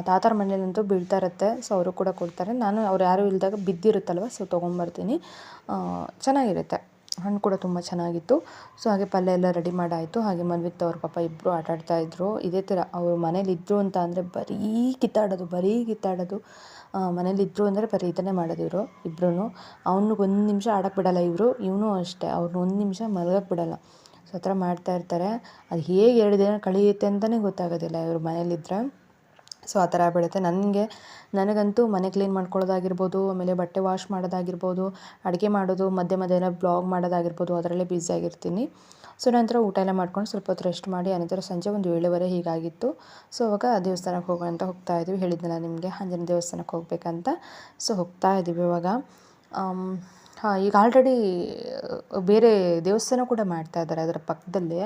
ತಾತರ ಮನೇಲಂತೂ ಬೀಳ್ತಾ ಇರುತ್ತೆ, ಸೊ ಅವರು ಕೂಡ ಕೊಡ್ತಾರೆ. ನಾನು ಅವ್ರು ಯಾರೂ ಇಲ್ಲದಾಗ ಬಿದ್ದಿರುತ್ತಲ್ವ, ಸೊ ತೊಗೊಂಬರ್ತೀನಿ. ಚೆನ್ನಾಗಿರುತ್ತೆ, ಹಣ್ಣು ಕೂಡ ತುಂಬ ಚೆನ್ನಾಗಿತ್ತು. ಸೊ ಹಾಗೆ ಪಲ್ಯ ಎಲ್ಲ ರೆಡಿ ಮಾಡಾಯಿತು. ಹಾಗೆ ಮನ್ವಿತ್ ಅವ್ರ ಪಾಪ ಇಬ್ಬರು ಆಟಾಡ್ತಾಯಿದ್ರು. ಇದೇ ಥರ ಅವರು ಮನೇಲಿದ್ದರು ಅಂತ ಅಂದರೆ ಬರೀ ಕಿತ್ತಾಡೋದು. ಮನೇಲಿದ್ದರು ಅಂದರೆ ಬರೀ ಇದನ್ನೇ ಮಾಡೋದು ಇವರು ಇಬ್ಬರೂ. ಅವ್ನಿಗೆ 1 ನಿಮಿಷ ಆಡೋಕ್ಕೆ ಬಿಡೋಲ್ಲ ಇವರು, ಇವನು ಅಷ್ಟೇ, ಅವ್ರನ್ನ 1 ನಿಮಿಷ ಮಲಗೋಕ್ಕೆ ಬಿಡೋಲ್ಲ. ಸೊ ಆ ಥರ ಮಾಡ್ತಾಯಿರ್ತಾರೆ. ಅದು ಹೇಗೆ 2 ದಿನ ಕಳೆಯುತ್ತೆ ಅಂತಲೇ ಗೊತ್ತಾಗೋದಿಲ್ಲ ಇವರು ಮನೇಲಿದ್ದರೆ. ಸೊ ಆ ಥರ ಬೀಳುತ್ತೆ. ನನಗಂತೂ ಮನೆ ಕ್ಲೀನ್ ಮಾಡ್ಕೊಳ್ಳೋದಾಗಿರ್ಬೋದು, ಆಮೇಲೆ ಬಟ್ಟೆ ವಾಶ್ ಮಾಡೋದಾಗಿರ್ಬೋದು, ಅಡುಗೆ ಮಾಡೋದು, ಮಧ್ಯೆ ಎಲ್ಲ ಬ್ಲಾಗ್ ಮಾಡೋದಾಗಿರ್ಬೋದು, ಅದರಲ್ಲೇ ಬ್ಯುಸಿಯಾಗಿರ್ತೀನಿ. ಸೊ ನಂತರ ಊಟ ಎಲ್ಲ ಮಾಡ್ಕೊಂಡು ಸ್ವಲ್ಪ ಹೊತ್ತು ರೆಸ್ಟ್ ಮಾಡಿ, ಅನಂತರ ಸಂಜೆ ಒಂದು 7:15 ಹೀಗಾಗಿತ್ತು. ಸೊ ಅವಾಗ ದೇವಸ್ಥಾನಕ್ಕೆ ಹೋಗೋಣ ಅಂತ ಹೋಗ್ತಾಯಿದ್ವಿ. ಹೇಳಿದ್ನಲ್ಲ ನಿಮಗೆ, ಆಂಜನೇಯ ದೇವಸ್ಥಾನಕ್ಕೆ ಹೋಗ್ಬೇಕಂತ. ಸೊ ಹೋಗ್ತಾಯಿದ್ದೀವಿ ಇವಾಗ. ಈಗ ಆಲ್ರೆಡಿ ಬೇರೆ ದೇವಸ್ಥಾನ ಕೂಡ ಮಾಡ್ತಾಯಿದ್ದಾರೆ ಅದರ ಪಕ್ಕದಲ್ಲೇ.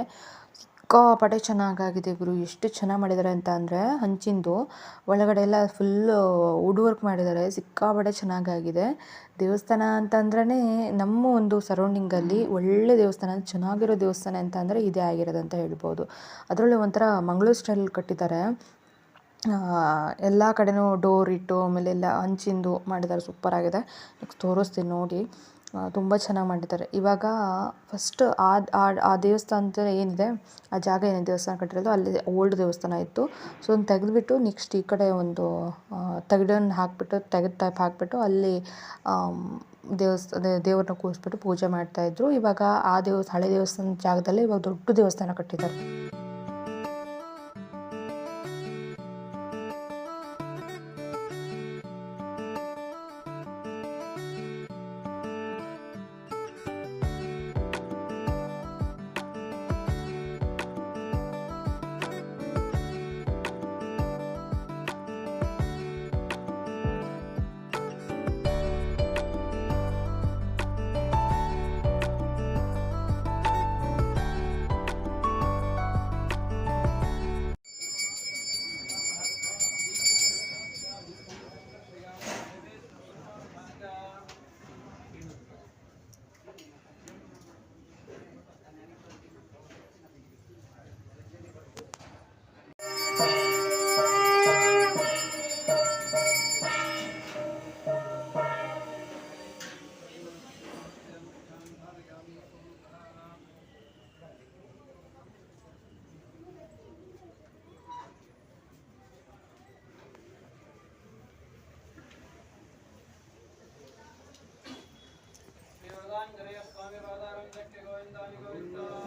ಸಿಕ್ಕಾಪಟ್ಟೆ ಚೆನ್ನಾಗಾಗಿದೆ ಗುರು, ಎಷ್ಟು ಚೆನ್ನಾಗಿ ಮಾಡಿದ್ದಾರೆ ಅಂತ ಅಂದರೆ, ಹಂಚಿಂದು ಒಳಗಡೆ ಎಲ್ಲ ಫುಲ್ಲು ವುಡ್ ವರ್ಕ್ ಮಾಡಿದ್ದಾರೆ, ಸಿಕ್ಕಾಪಟ್ಟೆ ಚೆನ್ನಾಗಾಗಿದೆ. ದೇವಸ್ಥಾನ ಅಂತಂದ್ರೇ ನಮ್ಮ ಒಂದು ಸರೌಂಡಿಂಗಲ್ಲಿ ಒಳ್ಳೆ ದೇವಸ್ಥಾನ, ಚೆನ್ನಾಗಿರೋ ದೇವಸ್ಥಾನ ಅಂತ ಅಂದರೆ ಇದೇ ಆಗಿರೋದಂತ ಹೇಳ್ಬೋದು. ಅದರಲ್ಲೂ ಒಂಥರ ಮಂಗಳೂರು ಸ್ಟೈಲ್ ಕಟ್ಟಿದ್ದಾರೆ. ಎಲ್ಲ ಕಡೆನೂ ಡೋರ್ ಇಟ್ಟು, ಆಮೇಲೆ ಎಲ್ಲ ಹಂಚಿಂದು ಮಾಡಿದ್ದಾರೆ, ಸೂಪರಾಗಿದೆ. ನೆಕ್ಸ್ಟ್ ತೋರಿಸ್ತೀನಿ ನೋಡಿ, ತುಂಬ ಚೆನ್ನಾಗಿ ಮಾಡಿದ್ದಾರೆ. ಇವಾಗ ಫಸ್ಟ್ ಆ ದೇವಸ್ಥಾನದ ಏನಿದೆ, ಆ ಜಾಗ ಏನಿದೆ ದೇವಸ್ಥಾನ ಕಟ್ಟಿರೋದು, ಅಲ್ಲಿ ಓಲ್ಡ್ ದೇವಸ್ಥಾನ ಇತ್ತು. ಸೊ ಅದನ್ನು ತೆಗೆದುಬಿಟ್ಟು ನೆಕ್ಸ್ಟ್ ಈ ಕಡೆ ಒಂದು ತಗಡನ್ನು ಹಾಕಿಬಿಟ್ಟು, ತೆಗೆದು ಟೈಪ್ ಹಾಕಿಬಿಟ್ಟು ಅಲ್ಲಿ ದೇವ್ರನ್ನ ಕೂರಿಸ್ಬಿಟ್ಟು ಪೂಜೆ ಮಾಡ್ತಾಯಿದ್ರು. ಇವಾಗ ಆ ಹಳೆ ದೇವಸ್ಥಾನದ ಜಾಗದಲ್ಲಿ ಇವಾಗ ದೊಡ್ಡ ದೇವಸ್ಥಾನ ಕಟ್ಟಿದ್ದಾರೆ.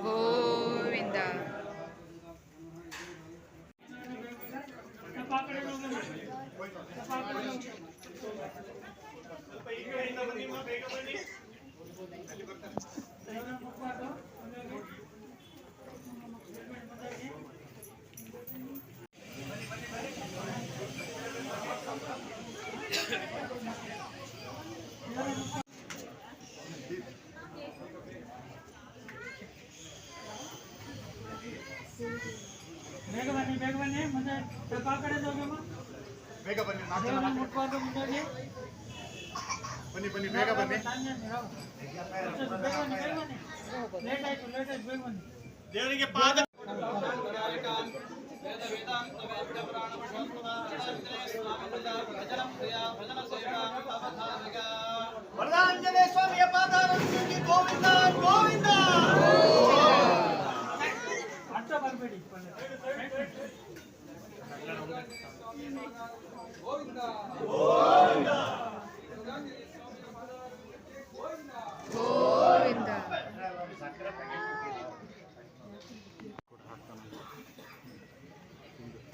ಗೋವಿಂದ. ಬನ್ನಿ ಬನ್ನಿ ಬೇಗ ಬನ್ನಿ. ದೇವರಿಗೆ ಪಾದ ವರದಾಂಜನೇಯ ಸ್ವಾಮಿಯ ಪಾದಾರವಿಂದಕ್ಕೆ ಗೋವಿಂದ ಗೋವಿಂದ. ಅಡ್ಡ ಬರಬೇಡಿ. ಗೋವಿಂದ ಗೋವಿಂದ ಗೋವಿಂದ.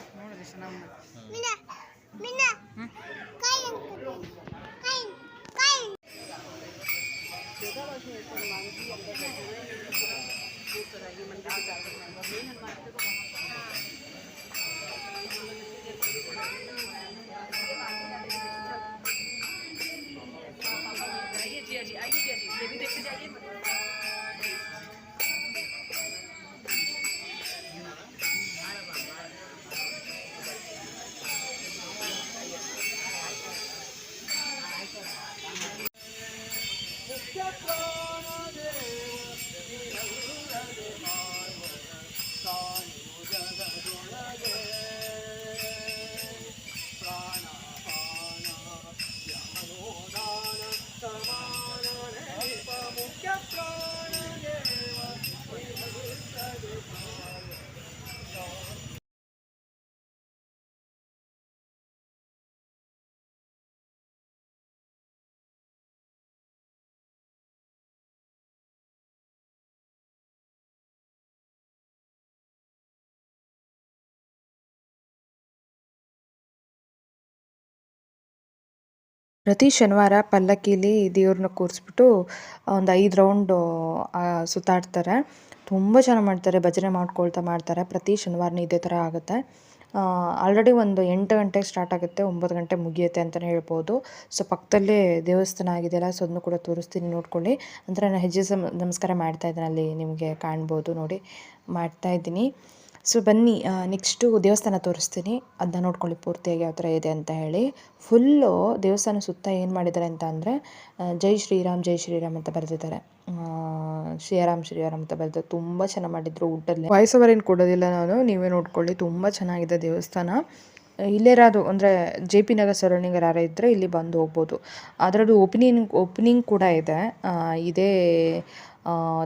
ನೋಡಿದ್ರೆ ಚೆನ್ನಾಗಿ ಪ್ರತಿ ಶನಿವಾರ ಪಲ್ಲಕ್ಕಿಲಿ ದೇವ್ರನ್ನ ಕೂರಿಸ್ಬಿಟ್ಟು ಒಂದು 5 ರೌಂಡು ಸುತ್ತಾಡ್ತಾರೆ. ತುಂಬ ಚೆನ್ನಾಗಿ ಮಾಡ್ತಾರೆ. ಭಜನೆ ಮಾಡ್ಕೊಳ್ತಾ ಮಾಡ್ತಾರೆ. ಪ್ರತಿ ಶನಿವಾರನೂ ಇದೇ ಥರ ಆಗುತ್ತೆ. ಆಲ್ರೆಡಿ ಒಂದು 8 ಗಂಟೆಗೆ ಸ್ಟಾರ್ಟ್ ಆಗುತ್ತೆ, 9 ಗಂಟೆ ಮುಗಿಯುತ್ತೆ ಅಂತಲೇ ಹೇಳ್ಬೋದು. ಸೊ ಪಕ್ಕದಲ್ಲೇ ದೇವಸ್ಥಾನ ಆಗಿದೆಯಲ್ಲ, ಸೊ ಅದನ್ನು ಕೂಡ ತೋರಿಸ್ತೀನಿ, ನೋಡ್ಕೊಳ್ಳಿ. ಅಂದರೆ ನಾನು ಹೆಜ್ಜೆ ನಮಸ್ಕಾರ ಮಾಡ್ತಾಯಿದ್ದೀನಿ, ಅಲ್ಲಿ ನಿಮಗೆ ಕಾಣ್ಬೋದು ನೋಡಿ, ಮಾಡ್ತಾಯಿದ್ದೀನಿ. ಸೊ ಬನ್ನಿ, ನೆಕ್ಸ್ಟು ದೇವಸ್ಥಾನ ತೋರಿಸ್ತೀನಿ, ಅದನ್ನ ನೋಡ್ಕೊಳ್ಳಿ ಪೂರ್ತಿಯಾಗಿ ಯಾವ ಥರ ಇದೆ ಅಂತ ಹೇಳಿ. ಫುಲ್ಲು ದೇವಸ್ಥಾನ ಸುತ್ತ ಏನು ಮಾಡಿದ್ದಾರೆ ಅಂತ ಅಂದರೆ ಜೈ ಶ್ರೀರಾಮ್ ಅಂತ ಬರೆದಿದ್ದಾರೆ. ಶ್ರೀರಾಮ್ ಅಂತ ಬರೆದು ತುಂಬ ಚೆನ್ನಾಗಿ ಮಾಡಿದ್ರು. ಊಟಲ್ಲಿ ವಾಯ್ಸ್ ಓವರ್ ಏನು ಕೊಡೋದಿಲ್ಲ ನಾನು, ನೀವೇ ನೋಡ್ಕೊಳ್ಳಿ. ತುಂಬ ಚೆನ್ನಾಗಿದೆ ದೇವಸ್ಥಾನ. ಇಲ್ಲೇರಾದು ಅಂದರೆ JP ನಗರ್ ಸರೌಂಡಿಂಗ್ ಯಾರು ಇದ್ದರೆ ಇಲ್ಲಿ ಬಂದು ಹೋಗ್ಬೋದು. ಅದರದ್ದು ಓಪನಿಂಗ್ ಕೂಡ ಇದೆ. ಇದೇ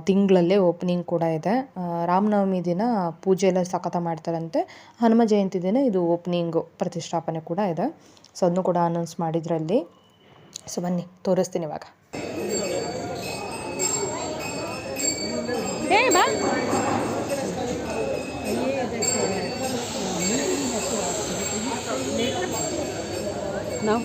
ತಿಂಗಳಲ್ಲೇ ಓಪನಿಂಗ್ ಕೂಡ ಇದೆ. ರಾಮನವಮಿ ದಿನ ಪೂಜೆ ಎಲ್ಲ ಸಖತ ಮಾಡ್ತಾರಂತೆ. ಹನುಮ ಜಯಂತಿ ದಿನ ಇದು ಓಪನಿಂಗು, ಪ್ರತಿಷ್ಠಾಪನೆ ಕೂಡ ಇದೆ. ಸೊ ಅದನ್ನು ಕೂಡ ಅನೌನ್ಸ್ ಮಾಡಿದ್ರಲ್ಲಿ. ಸೊ ಬನ್ನಿ ತೋರಿಸ್ತೀನಿ ಇವಾಗ. ನಾವು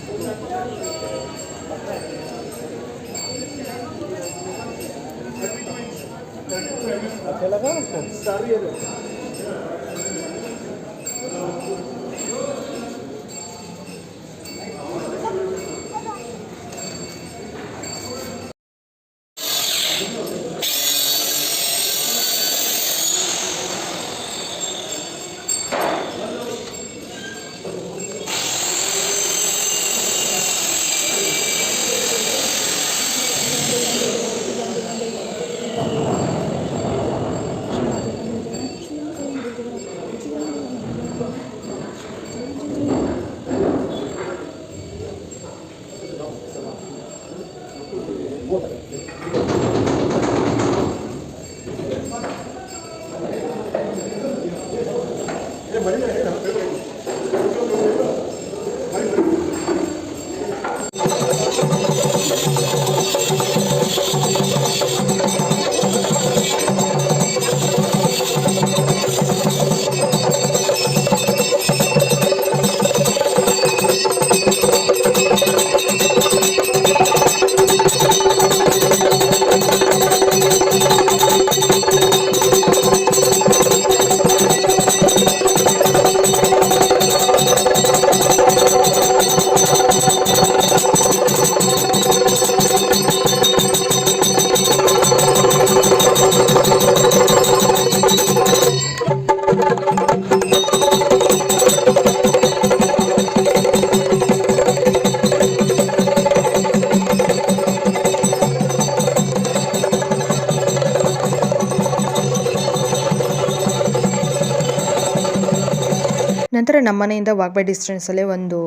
ಅಂದರೆ ನಮ್ಮ ಮನೆಯಿಂದ ವಾಕ್ ಬೈ ಡಿಸ್ಟೆನ್ಸಲ್ಲೇ ಒಂದು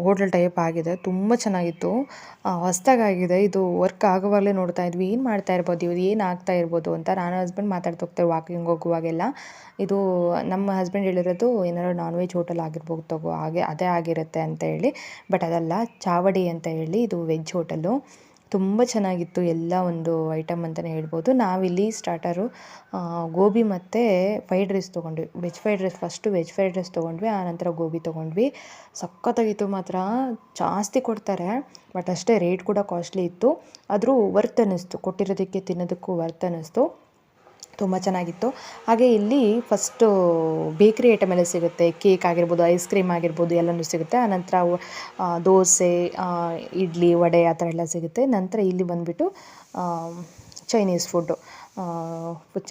ಹೋಟೆಲ್ ಟೈಪ್ ಆಗಿದೆ. ತುಂಬ ಚೆನ್ನಾಗಿತ್ತು. ಹೊಸ್ದಾಗಾಗಿದೆ. ಇದು ವರ್ಕ್ ಆಗುವಾಗಲೇ ನೋಡ್ತಾ ಇದ್ವಿ. ಏನು ಮಾಡ್ತಾ ಇರ್ಬೋದು ಇವ್ರು, ಏನು ಆಗ್ತಾ ಇರ್ಬೋದು ಅಂತ ನಾನು ಹಸ್ಬೆಂಡ್ ಮಾತಾಡ್ತಾ ಹೋಗ್ತಾರೆ ವಾಕಿಂಗ್ ಹೋಗುವಾಗೆಲ್ಲ. ಇದು ನಮ್ಮ ಹಸ್ಬೆಂಡ್ ಹೇಳಿರೋದು ಏನಾದ್ರು ನಾನ್ ವೆಜ್ ಹೋಟೆಲ್ ಆಗಿರ್ಬೋದು ತಗೋ, ಹಾಗೆ ಅದೇ ಆಗಿರುತ್ತೆ ಅಂತ ಹೇಳಿ. ಬಟ್ ಅದಲ್ಲ, ಚಾವಡಿ ಅಂತ ಹೇಳಿ ಇದು ವೆಜ್ ಹೋಟೆಲು. ತುಂಬ ಚೆನ್ನಾಗಿತ್ತು. ಎಲ್ಲ ಒಂದು ಐಟಮ್ ಅಂತಲೇ ಹೇಳ್ಬೋದು. ನಾವಿಲ್ಲಿ ಸ್ಟಾರ್ಟರು ಗೋಬಿ ಮತ್ತು ಫ್ರೈಡ್ ರೈಸ್ ತೊಗೊಂಡ್ವಿ. Veg fried rice, first veg fried rice ತೊಗೊಂಡ್ವಿ, ಆನಂತರ ಗೋಬಿ ತೊಗೊಂಡ್ವಿ. ಸಖತ್ತಾಗಿತ್ತು ಮಾತ್ರ. ಜಾಸ್ತಿ ಕೊಡ್ತಾರೆ, ಬಟ್ ಅಷ್ಟೇ ರೇಟ್ ಕೂಡ ಕಾಸ್ಟ್ಲಿ ಇತ್ತು. ಆದರೂ ವರ್ತ್ ಅನ್ನಿಸ್ತು, ಕೊಟ್ಟಿರೋದಕ್ಕೆ ತಿನ್ನೋದಕ್ಕೂ ವರ್ತ್ ಅನ್ನಿಸ್ತು. ತುಂಬ ಚೆನ್ನಾಗಿತ್ತು. ಹಾಗೆ ಇಲ್ಲಿ ಫಸ್ಟು ಬೇಕ್ರಿ ಐಟಮ್ ಎಲ್ಲ ಸಿಗುತ್ತೆ. ಕೇಕ್ ಆಗಿರ್ಬೋದು, ಐಸ್ ಕ್ರೀಮ್ ಆಗಿರ್ಬೋದು ಎಲ್ಲನೂ ಸಿಗುತ್ತೆ. ಆನಂತರ ದೋಸೆ, ಇಡ್ಲಿ, ವಡೆ ಆ ಥರ ಎಲ್ಲ ಸಿಗುತ್ತೆ. ನಂತರ ಇಲ್ಲಿ ಬಂದುಬಿಟ್ಟು ಚೈನೀಸ್ ಫುಡ್ಡು.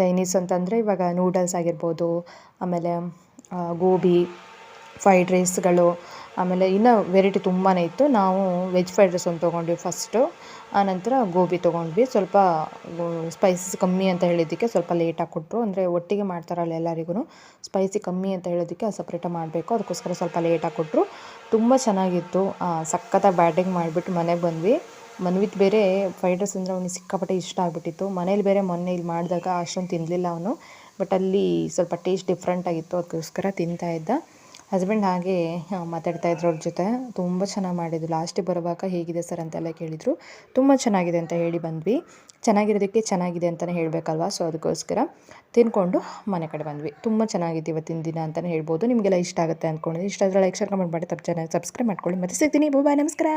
ಚೈನೀಸ್ ಅಂತಂದರೆ ಇವಾಗ ನೂಡಲ್ಸ್ ಆಗಿರ್ಬೋದು, ಆಮೇಲೆ ಗೋಬಿ, ಫ್ರೈಡ್ ರೈಸ್ಗಳು, ಆಮೇಲೆ ಇನ್ನೂ ವೆರೈಟಿ ತುಂಬಾ ಇತ್ತು. ನಾವು ವೆಜ್ ಫ್ರೈಡ್ ರೈಸ್ ಒಂದು ತೊಗೊಂಡ್ವಿ ಫಸ್ಟು, ಆನಂತರ ಗೋಬಿ ತೊಗೊಂಡ್ವಿ. ಸ್ವಲ್ಪ ಸ್ಪೈಸಸ್ ಕಮ್ಮಿ ಅಂತ ಹೇಳಿದ್ದಕ್ಕೆ ಸ್ವಲ್ಪ ಲೇಟಾಗಿ ಕೊಟ್ಟರು. ಅಂದರೆ ಒಟ್ಟಿಗೆ ಮಾಡ್ತಾರಲ್ಲ ಎಲ್ಲರಿಗೂ, ಸ್ಪೈಸಿ ಕಮ್ಮಿ ಅಂತ ಹೇಳೋದಕ್ಕೆ ಅದು ಸಪ್ರೇಟಾಗಿ ಮಾಡಬೇಕು, ಅದಕ್ಕೋಸ್ಕರ ಸ್ವಲ್ಪ ಲೇಟಾಗಿ ಕೊಟ್ಟರು. ತುಂಬ ಚೆನ್ನಾಗಿತ್ತು. ಸಖತ್ತಾಗಿ ಬ್ಯಾಟಿಂಗ್ ಮಾಡಿಬಿಟ್ಟು ಮನೆಗೆ ಬಂದ್ವಿ. ಮನ್ವಿತ್ ಬೇರೆ ಫ್ರೈಡ್ ರೈಸ್ ಅಂದರೆ ಅವನಿಗೆ ಸಿಕ್ಕಾಪಟ್ಟೆ ಇಷ್ಟ ಆಗಿಬಿಟ್ಟಿತ್ತು. ಮನೇಲಿ ಬೇರೆ ಮೊನ್ನೆ ಇಲ್ಲಿ ಮಾಡಿದಾಗ ಅಷ್ಟೊಂದು ತಿನ್ನಲಿಲ್ಲ ಅವನು, ಬಟ್ ಅಲ್ಲಿ ಸ್ವಲ್ಪ ಟೇಸ್ಟ್ ಡಿಫ್ರೆಂಟಾಗಿತ್ತು, ಅದಕ್ಕೋಸ್ಕರ ತಿಂತಾಯಿದ್ದ. ಹಸ್ಬೆಂಡ್ ಹಾಗೆ ಮಾತಾಡ್ತಾಯಿದ್ರು ಅವ್ರ ಜೊತೆ. ತುಂಬ ಚೆನ್ನಾಗಿ ಮಾಡಿದ್ದು. ಲಾಸ್ಟಿಗೆ ಬರುವಾಗ ಹೇಗಿದೆ ಸರ್ ಅಂತೆಲ್ಲ ಕೇಳಿದರು. ತುಂಬ ಚೆನ್ನಾಗಿದೆ ಅಂತ ಹೇಳಿ ಬಂದ್ವಿ. ಚೆನ್ನಾಗಿರೋದಕ್ಕೆ ಚೆನ್ನಾಗಿದೆ ಅಂತಲೇ ಹೇಳಬೇಕಲ್ವ, ಸೊ ಅದಕ್ಕೋಸ್ಕರ ತಿಂದ್ಕೊಂಡು ಮನೆ ಕಡೆ ಬಂದ್ವಿ. ತುಂಬ ಚೆನ್ನಾಗಿತ್ತು ಇವತ್ತಿನ ದಿನ ಅಂತಲೇ ಹೇಳ್ಬೋದು. ನಿಮಗೆಲ್ಲ ಇಷ್ಟ ಆಗುತ್ತೆ ಅಂದ್ಕೊಂಡಿದ್ದೀನಿ. ಇಷ್ಟ ಆದರೆ ಲೈಕ್, ಶೇರ್, ಕಮೆಂಟ್ ಮಾಡಿ, ತಪ್ಪು ಚೆನ್ನಾಗಿ ಸಬ್ಸ್ಕ್ರೈಬ್ ಮಾಡ್ಕೊಳ್ಳಿ. ಮತ್ತೆ ಸಿಗ್ತೀನಿ. ಬಾಯ್, ನಮಸ್ಕಾರ.